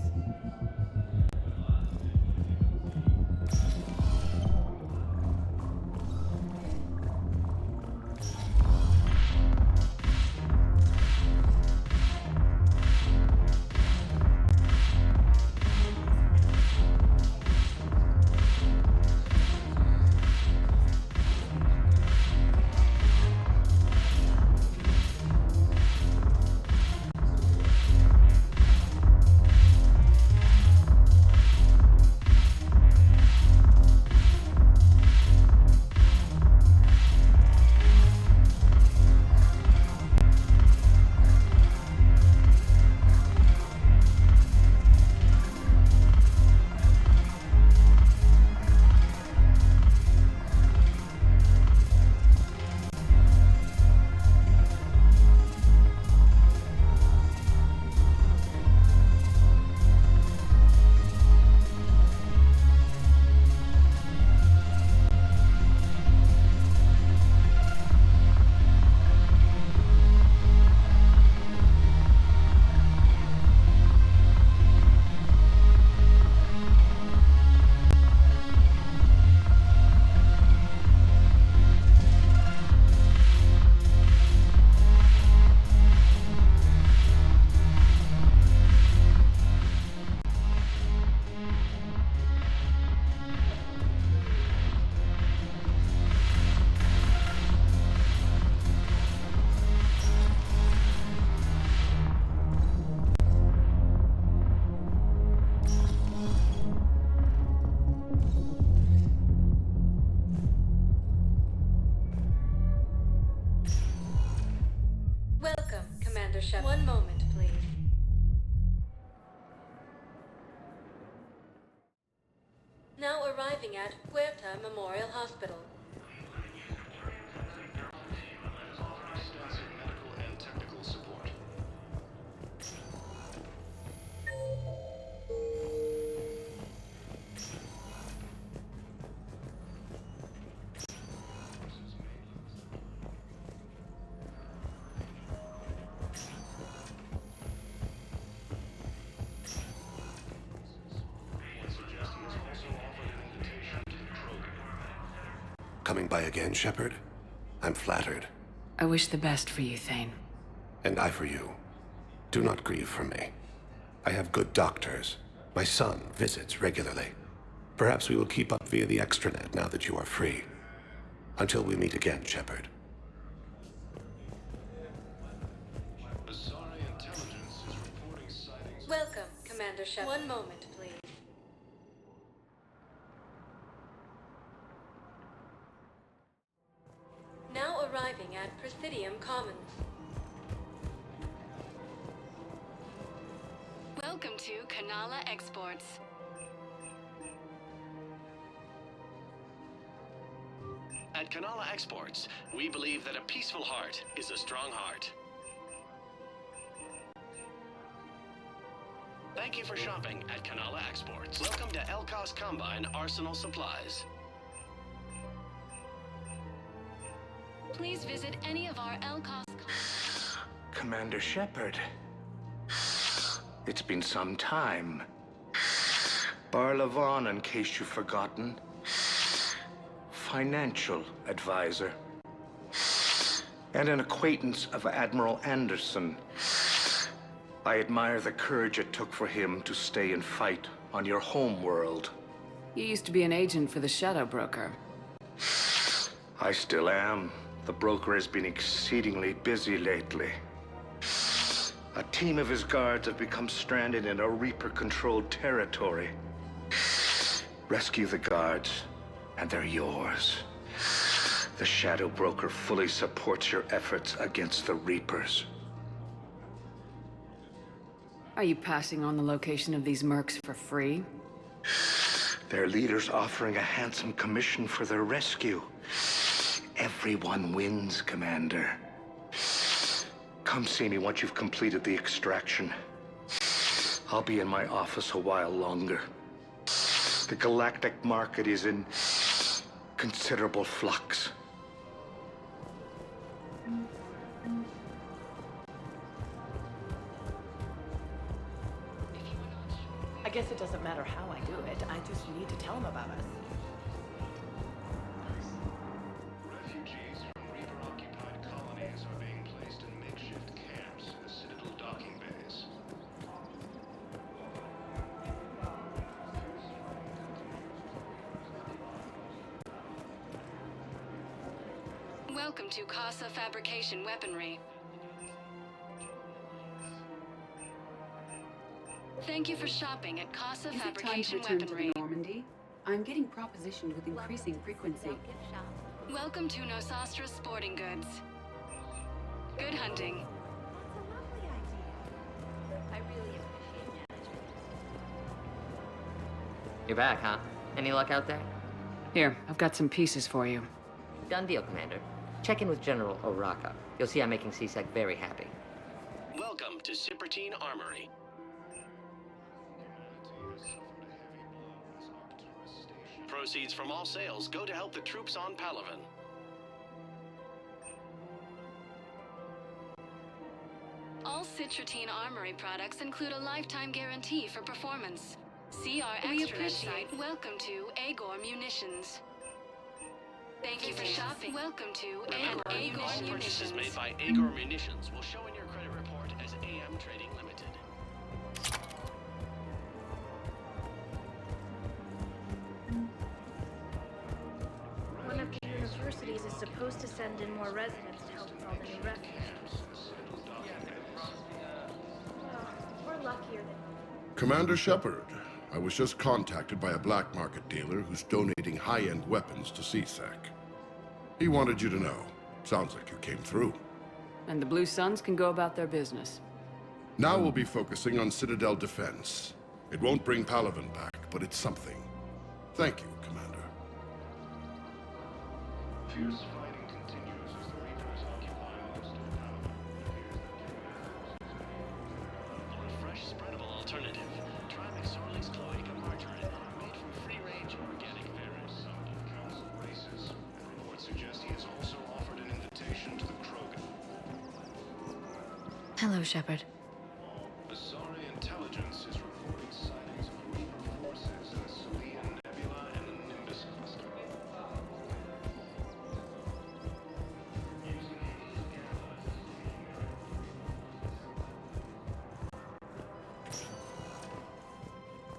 Welcome, Commander Shepard. One moment, please. Now arriving at Huerta Memorial Hospital. Medical and technical support. Coming by again, Shepard? I'm flattered. I wish the best for you, Thane. And I for you. Do not grieve for me. I have good doctors. My son visits regularly. Perhaps we will keep up via the extranet now that you are free. Until we meet again, Shepard. Welcome, Commander Shepard. One moment, please. Now arriving at Presidium Commons. Welcome to Kanala Exports. At Kanala Exports, we believe that a peaceful heart is a strong heart. Thank you for shopping at Kanala Exports. Welcome to Elkos Combine Arsenal Supplies. Please visit any of our Elkos. Commander Shepard. It's been some time. Bar Levon, in case you've forgotten. Financial advisor. And an acquaintance of Admiral Anderson. I admire the courage it took for him to stay and fight on your home world. You used to be an agent for the Shadow Broker. I still am. The broker has been exceedingly busy lately. A team of his guards have become stranded in a Reaper-controlled territory. Rescue the guards, and they're yours. The Shadow Broker fully supports your efforts against the Reapers. Are you passing on the location of these mercs for free? Their leader's offering a handsome commission for their rescue. Everyone wins, Commander. Come see me once you've completed the extraction. I'll be in my office a while longer. The galactic market is in considerable flux. I guess it doesn't matter how I do it. I just need to tell him about us. Refugees from Reaper-occupied colonies are being placed in makeshift camps in the Citadel docking bays. Welcome to Casa Fabrication Weaponry. Thank you for shopping at Casa Is it time to Fabrication return to Weaponry. the Normandy? I'm getting propositioned with increasing frequency. Welcome to Nosastra Sporting Goods. Good hunting. I really appreciate management. You're back, huh? Any luck out there? Here, I've got some pieces for you. Done deal, Commander. Check in with General Oraka. You'll see I'm making CSEC very happy. Welcome to Cipertine Armory. Proceeds from all sales go to help the troops on Palaven. All Citratine Armory products include a lifetime guarantee for performance. See our extra site. Welcome to Agor Munitions. Thank you for shopping. Welcome to Remember, Agor all Munitions. purchases made by Agor Munitions will show in your credit report as AM Trading Limited. One of the universities is supposed to send in more residents to help with all the new refugees. We're luckier than... Commander Shepard, I was just contacted by a black market dealer who's donating high-end weapons to CSEC. He wanted you to know. Sounds like you came through. And the Blue Suns can go about their business. Now we'll be focusing on Citadel defense. It won't bring Palaven back, but it's something. Thank you, Commander. Fierce fighting continues as the Reapers occupy most of Palaven. A fresh, spreadable alternative. Try McSorley's Cloaca Margarine, made from free-range organic berries. Some of Council races, and reports suggest he has also offered an invitation to the Krogan. Hello, Shepard. Asari intelligence is reporting sightings of Reaper forces in the Salian Nebula and the Nimbus cluster.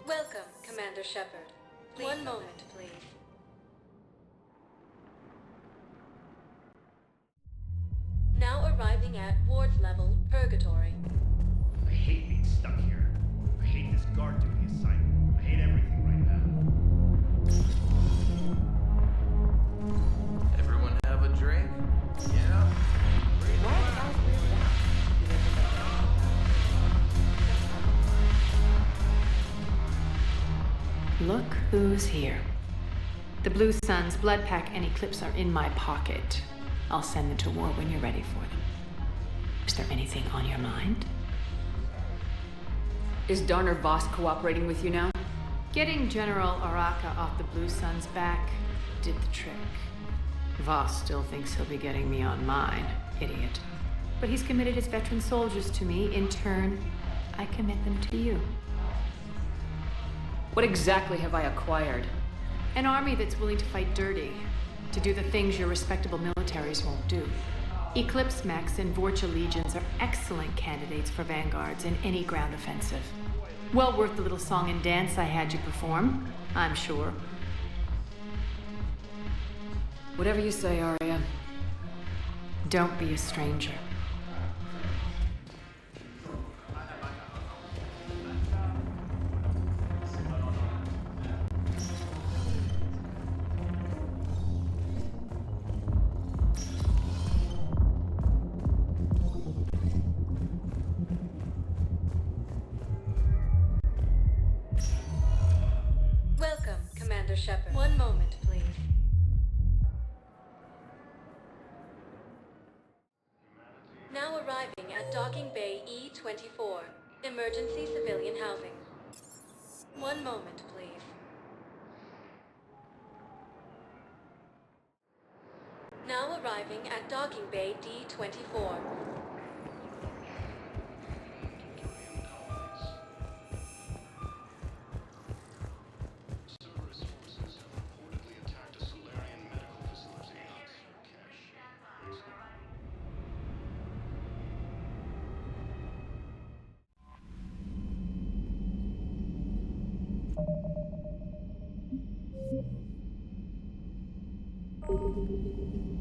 Welcome, Commander Shepard. One moment, please. Now arriving at ward level Purgatory. I hate being stuck here. I hate this guard duty assignment. I hate everything right now. Everyone have a drink? Yeah. Look who's here. The Blue Suns, Bloodpack, and Eclipse are in my pocket. I'll send them to war when you're ready for them. Is there anything on your mind? Is Darner Voss cooperating with you now? Getting General Araka off the Blue Sun's back did the trick. Voss still thinks he'll be getting me on mine, idiot. But he's committed his veteran soldiers to me. In turn, I commit them to you. What exactly have I acquired? An army that's willing to fight dirty, to do the things your respectable militaries won't do. Eclipse mechs and Vorcha legions are excellent candidates for vanguards in any ground offensive. Well worth the little song and dance I had you perform, I'm sure. Whatever you say, Arya. Don't be a stranger. Welcome, Commander Shepard. One moment, please. Now arriving at Docking Bay E-24, emergency civilian housing. One moment, please. Now arriving at Docking Bay D-24. Thank you.